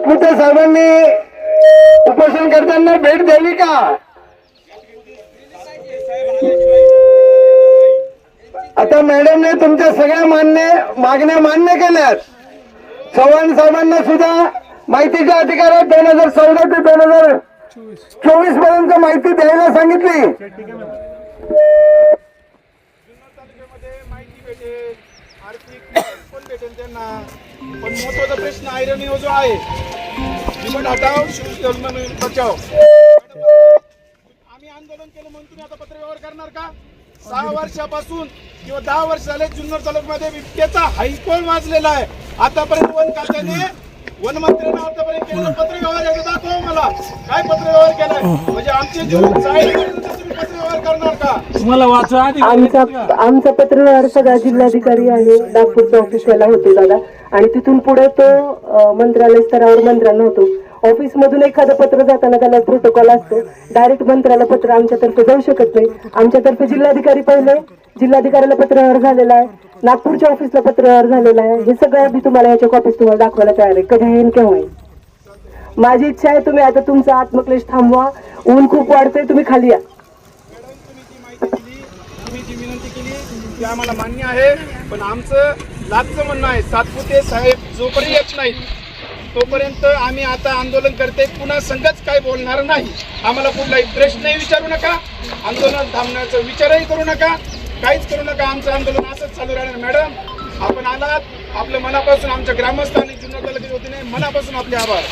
सातपुते साहेबांनी उपोषण करताना भेट द्यावी का? आता मॅडमने तुमच्या सगळ्या मागण्या मान्य केल्यात. चव्हाण साहेबांना सुद्धा माहितीच्या अधिकारात 2014 ते 2024 पर्यंत माहिती द्यायला सांगितली. आर्थिक कोण भेटेल त्यांना, पण महत्वाचा प्रश्न आयरणी जो आहे निवड हटाव बचाव. आम्ही आंदोलन केलं म्हणून तुम्ही आता पत्रव्यवहार करणार का? 6 वर्षापासून किंवा 10 वर्ष झाले जुन्नर तालुक्यामध्ये बिबट्याचा हायकोल वाजलेला आहे. आतापर्यंत वन खात्याने वनमंत्र्यांना आतापर्यंत केलेलं पत्रव्यवहार एकदा दाखवा मला. काय पत्रव्यवहार केलाय? म्हणजे आमचे जीवन जाईल तुम्ही पत्रव्यवहार करणार का? तुम्हाला वाचा आधी आमचा पत्रव्यवहार सगळा जिल्हाधिकारी आणि नागपूरच्या ऑफिसला होतो दादा, आणि तिथून पुढे तो मंत्रालय स्तरावर मंत्र्यांना होतो. ऑफिस मधून एखादं पत्र जाताना त्याला प्रोटोकॉल असतो. डायरेक्ट मंत्र्याला पत्र आमच्यातर्फे जाऊ शकत नाही. आमच्यातर्फे जिल्हाधिकारी पहिले, जिल्हाधिकाऱ्याला पत्रव्यवहार झालेला आहे, नागपूरच्या ऑफिसला पत्रव्यवहार झालेला आहे. हे सगळं मी तुम्हाला याच्या कॉपीज तुम्हाला दाखवायला तयार आहे. कधी येईन केव्हा येईल. माझी इच्छा आहे तुम्ही आता तुमचा आत्मक्लेश थांबवा. ऊन खूप वाढतंय, तुम्ही खाली या. तुम्ही जी विनंती केली ती आम्हाला मान्य आहे, पण आमचं लाचचं म्हणणं आहे सातपुते साहेब जोपर्यंत येत नाहीत तोपर्यंत आम्ही आता आंदोलन करते. पुन्हा संघच काय बोलणार नाही. आम्हाला कुठलाही प्रश्नही विचारू नका, आंदोलन थांबण्याचा विचारही करू नका, काहीच करू नका. आमचं आंदोलन असंच चालू राहणार. मॅडम आपण आलात, आपलं मनापासून आमच्या ग्रामस्थ आणि जुन्नर तालुक्याच्या वतीने मनापासून आपले आभार.